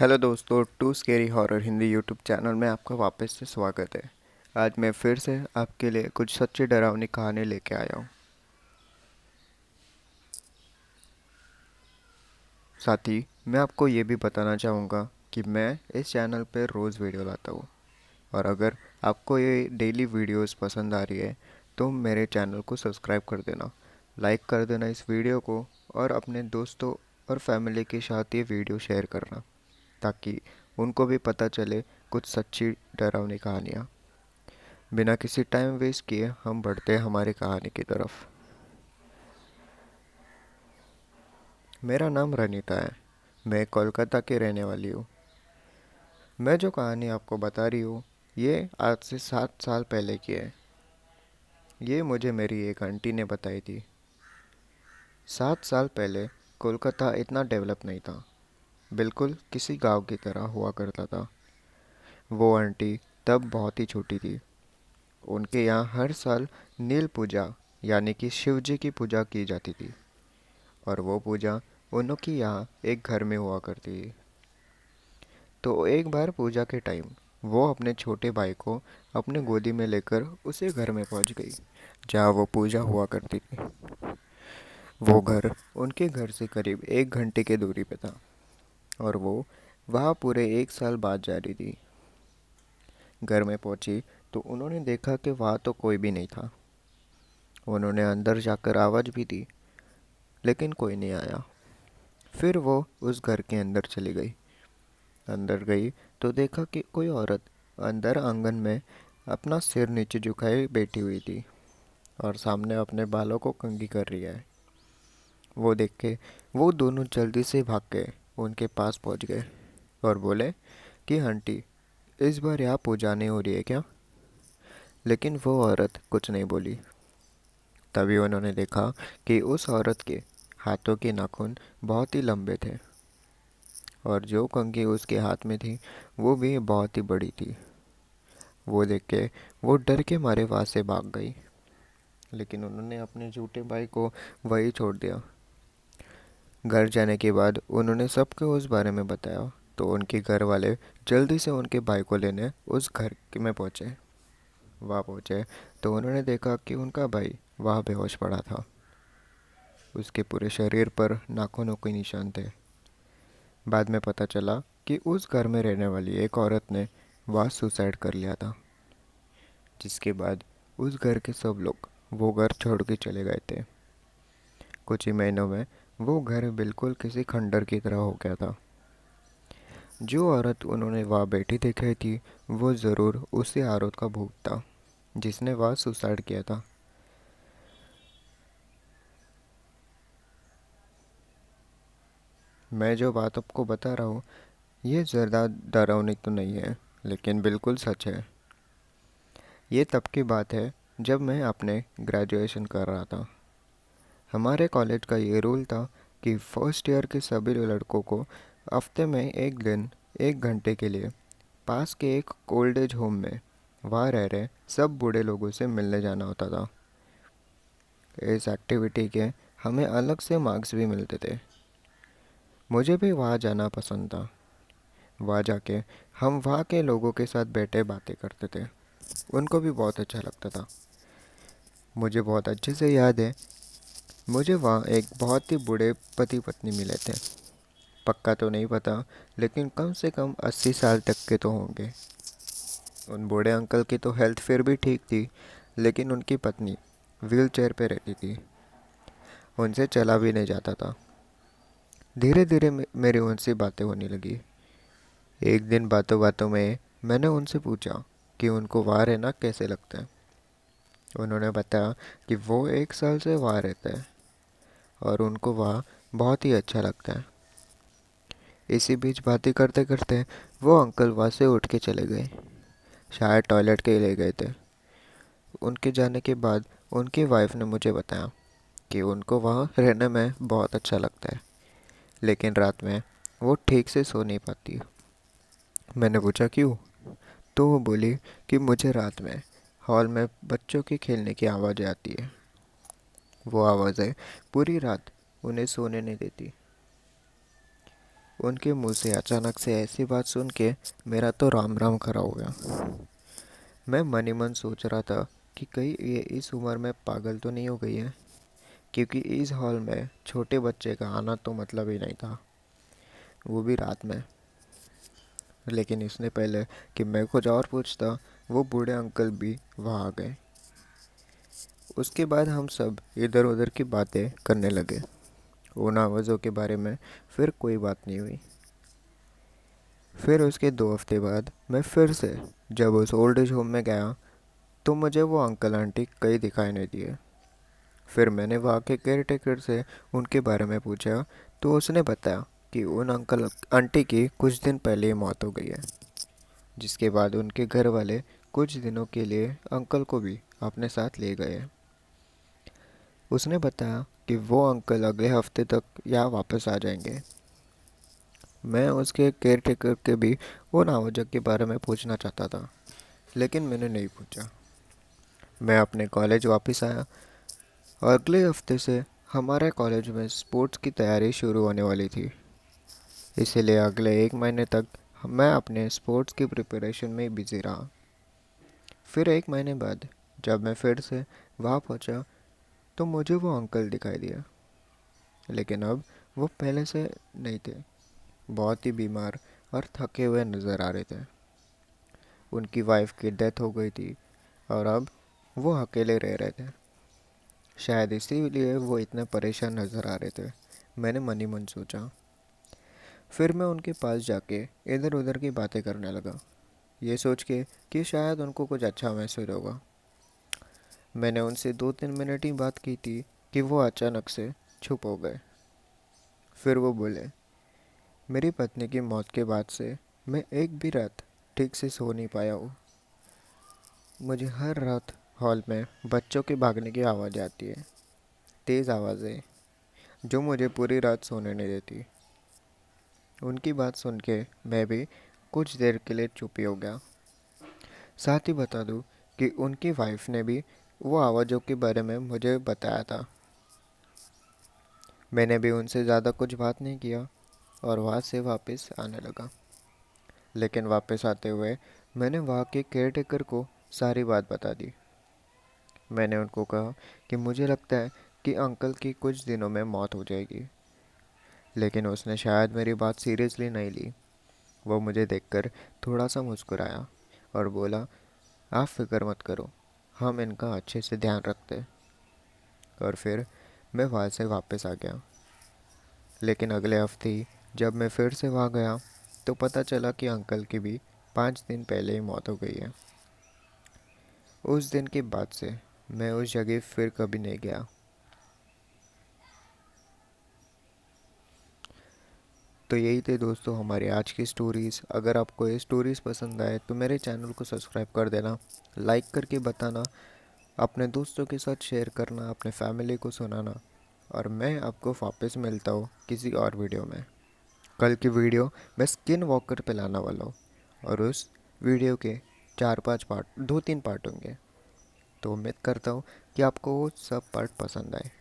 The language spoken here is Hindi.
हेलो दोस्तों, too scary horror Hindi YouTube channel में आपका वापस से स्वागत है। आज मैं फिर से आपके लिए कुछ सच्ची डरावनी कहानी लेके आया हूँ। साथ ही मैं आपको ये भी बताना चाहूँगा कि मैं इस चैनल पर रोज़ वीडियो लाता हूँ। और अगर आपको ये डेली वीडियोस पसंद आ रही है तो मेरे चैनल को सब्सक्राइब कर देना, लाइक कर देना इस वीडियो को, और अपने दोस्तों और फैमिली के साथ ये वीडियो शेयर करना, ताकि उनको भी पता चले कुछ सच्ची डरावनी कहानियाँ। बिना किसी टाइम वेस्ट किए हम बढ़ते हैं हमारी कहानी की तरफ। मेरा नाम रनीता है। मैं कोलकाता की रहने वाली हूँ। मैं जो कहानी आपको बता रही हूँ ये आज से 7 साल पहले की है। ये मुझे मेरी एक आंटी ने बताई थी। 7 साल पहले कोलकाता इतना डेवलप नहीं था, बिल्कुल किसी गांव की तरह हुआ करता था। वो आंटी तब बहुत ही छोटी थी। उनके यहाँ हर साल नील पूजा यानी कि शिव जी की पूजा की जाती थी, और वो पूजा उनके यहाँ एक घर में हुआ करती थी। तो एक बार पूजा के टाइम वो अपने छोटे भाई को अपने गोदी में लेकर उसी घर में पहुंच गई जहाँ वो पूजा हुआ करती थी। वो घर उनके घर से करीब 1 घंटे की दूरी पे था, और वो वहाँ पूरे 1 साल बाद जा रही थी। घर में पहुंची तो उन्होंने देखा कि वहाँ तो कोई भी नहीं था। उन्होंने अंदर जाकर आवाज़ भी दी, लेकिन कोई नहीं आया। फिर वो उस घर के अंदर चली गई। अंदर गई तो देखा कि कोई औरत अंदर आंगन में अपना सिर नीचे झुकाए बैठी हुई थी, और सामने अपने बालों को कंघी कर रही है। वो देख के वो दोनों जल्दी से भाग के उनके पास पहुंच गए और बोले कि आंटी, इस बार यहाँ पूजा नहीं हो रही है क्या? लेकिन वो औरत कुछ नहीं बोली। तभी उन्होंने देखा कि उस औरत के हाथों के नाखून बहुत ही लंबे थे, और जो कंघी उसके हाथ में थी वो भी बहुत ही बड़ी थी। वो देख के वो डर के मारे वहाँ से भाग गई, लेकिन उन्होंने अपने झूठे भाई को वहीं छोड़ दिया। घर जाने के बाद उन्होंने सबको उस बारे में बताया, तो उनके घर वाले जल्दी से उनके भाई को लेने उस घर में पहुँचे। वहाँ पहुँचे तो उन्होंने देखा कि उनका भाई वहाँ बेहोश पड़ा था। उसके पूरे शरीर पर नाखूनों के निशान थे। बाद में पता चला कि उस घर में रहने वाली एक औरत ने वहाँ सुसाइड कर लिया था, जिसके बाद उस घर के सब लोग वो घर छोड़ के चले गए थे। कुछ ही महीनों में वो घर बिल्कुल किसी खंडर की तरह हो गया था। जो औरत उन्होंने वहाँ बैठी देखी थी वो ज़रूर उसी औरत का भूत था जिसने वहाँ सुसाइड किया था। मैं जो बात आपको बता रहा हूँ ये ज़्यादा डरावनी तो नहीं है, लेकिन बिल्कुल सच है। ये तब की बात है जब मैं अपने ग्रेजुएशन कर रहा था। हमारे कॉलेज का ये रूल था कि फर्स्ट ईयर के सभी लड़कों को हफ्ते में एक दिन 1 घंटे के लिए पास के एक ओल्ड एज होम में वहाँ रह रहे सब बूढ़े लोगों से मिलने जाना होता था। इस एक्टिविटी के हमें अलग से मार्क्स भी मिलते थे। मुझे भी वहाँ जाना पसंद था। वहाँ जाके हम वहाँ के लोगों के साथ बैठे बातें करते थे। उनको भी बहुत अच्छा लगता था। मुझे बहुत अच्छे से याद है, मुझे वहाँ एक बहुत ही बूढ़े पति पत्नी मिले थे। पक्का तो नहीं पता, लेकिन कम से कम 80 साल तक के तो होंगे। उन बूढ़े अंकल की तो हेल्थ फिर भी ठीक थी, लेकिन उनकी पत्नी व्हील चेयर पे रहती थी। उनसे चला भी नहीं जाता था। धीरे धीरे मेरी उनसे बातें होने लगी। एक दिन बातों बातों में मैंने उनसे पूछा कि उनको वहाँ रहना कैसे लगता है। उन्होंने बताया कि वो 1 साल से वहाँ रहते हैं और उनको वहाँ बहुत ही अच्छा लगता है। इसी बीच बातें करते करते वो अंकल वहाँ से उठ के चले गए। शायद टॉयलेट के लिए गए थे। उनके जाने के बाद उनकी वाइफ ने मुझे बताया कि उनको वहाँ रहने में बहुत अच्छा लगता है, लेकिन रात में वो ठीक से सो नहीं पाती। मैंने पूछा क्यों, तो वो बोली कि मुझे रात में हॉल में बच्चों के खेलने की आवाज़ें आती है। वो आवाज़ें पूरी रात उन्हें सोने नहीं देती। उनके मुंह से अचानक से ऐसी बात सुन के मेरा तो राम राम खड़ा हो गया। मैं मन ही मन सोच रहा था कि कहीं ये इस उम्र में पागल तो नहीं हो गई है, क्योंकि इस हॉल में छोटे बच्चे का आना तो मतलब ही नहीं था, वो भी रात में। लेकिन इसने पहले कि मैं कुछ और पूछता, वो बूढ़े अंकल भी वहाँ आ गए। उसके बाद हम सब इधर उधर की बातें करने लगे। उन आवाज़ों के बारे में फिर कोई बात नहीं हुई। फिर उसके 2 हफ्ते बाद मैं फिर से जब उस ओल्ड एज होम में गया, तो मुझे वो अंकल आंटी कहीं दिखाई नहीं दिए। फिर मैंने वहाँ के केयर टेकर से उनके बारे में पूछा, तो उसने बताया कि उन अंकल आंटी की कुछ दिन पहले ही मौत हो गई है। जिसके बाद उनके घर वाले कुछ दिनों के लिए अंकल को भी अपने साथ ले गए। उसने बताया कि वो अंकल अगले हफ्ते तक यहाँ वापस आ जाएंगे। मैं उसके केयर टेकर के भी वो नावजक के बारे में पूछना चाहता था, लेकिन मैंने नहीं पूछा। मैं अपने कॉलेज वापस आया और अगले हफ्ते से हमारे कॉलेज में स्पोर्ट्स की तैयारी शुरू होने वाली थी। इसीलिए अगले 1 महीने तक मैं अपने स्पोर्ट्स की प्रिपरेशन में बिजी रहा। फिर 1 महीने बाद जब मैं फिर से वहाँ पहुँचा, तो मुझे वो अंकल दिखाई दिया। लेकिन अब वो पहले से नहीं थे। बहुत ही बीमार और थके हुए नज़र आ रहे थे। उनकी वाइफ की डेथ हो गई थी और अब वो अकेले रह रहे थे। शायद इसीलिए वो इतने परेशान नज़र आ रहे थे, मैंने मन ही मन सोचा। फिर मैं उनके पास जाके इधर उधर की बातें करने लगा, ये सोच के कि शायद उनको कुछ अच्छा महसूस होगा। मैंने उनसे 2-3 मिनट ही बात की थी कि वो अचानक से चुप हो गए। फिर वो बोले, मेरी पत्नी की मौत के बाद से मैं एक भी रात ठीक से सो नहीं पाया हूँ। मुझे हर रात हॉल में बच्चों के भागने की आवाज़ आती है, तेज़ आवाज़ें, जो मुझे पूरी रात सोने नहीं देती। उनकी बात सुन के मैं भी कुछ देर के लिए चुप ही हो गया। साथ ही बता दूं कि उनकी वाइफ ने भी वो आवाज़ों के बारे में मुझे बताया था। मैंने भी उनसे ज़्यादा कुछ बात नहीं किया और वहाँ से वापस आने लगा। लेकिन वापस आते हुए मैंने वहाँ के केयरटेकर को सारी बात बता दी। मैंने उनको कहा कि मुझे लगता है कि अंकल की कुछ दिनों में मौत हो जाएगी। लेकिन उसने शायद मेरी बात सीरियसली नहीं ली। वो मुझे देखकर थोड़ा सा मुस्कुराया और बोला, आप फिक्र मत करो, हम इनका अच्छे से ध्यान रखते हैं। और फिर मैं वहाँ से वापस आ गया। लेकिन अगले हफ्ते ही जब मैं फिर से वहाँ गया, तो पता चला कि अंकल की भी 5 दिन पहले ही मौत हो गई है। उस दिन के बाद से मैं उस जगह फिर कभी नहीं गया। तो यही थे दोस्तों हमारी आज की स्टोरीज़। अगर आपको ये स्टोरीज़ पसंद आए तो मेरे चैनल को सब्सक्राइब कर देना, लाइक करके बताना, अपने दोस्तों के साथ शेयर करना, अपने फैमिली को सुनाना। और मैं आपको वापस मिलता हूँ किसी और वीडियो में। कल की वीडियो मैं स्किन वॉकर पे लाने वाला हूँ और उस वीडियो के 4-5 पार्ट, 2-3 पार्ट होंगे। तो उम्मीद करता हूँ कि आपको वो सब पार्ट पसंद आए।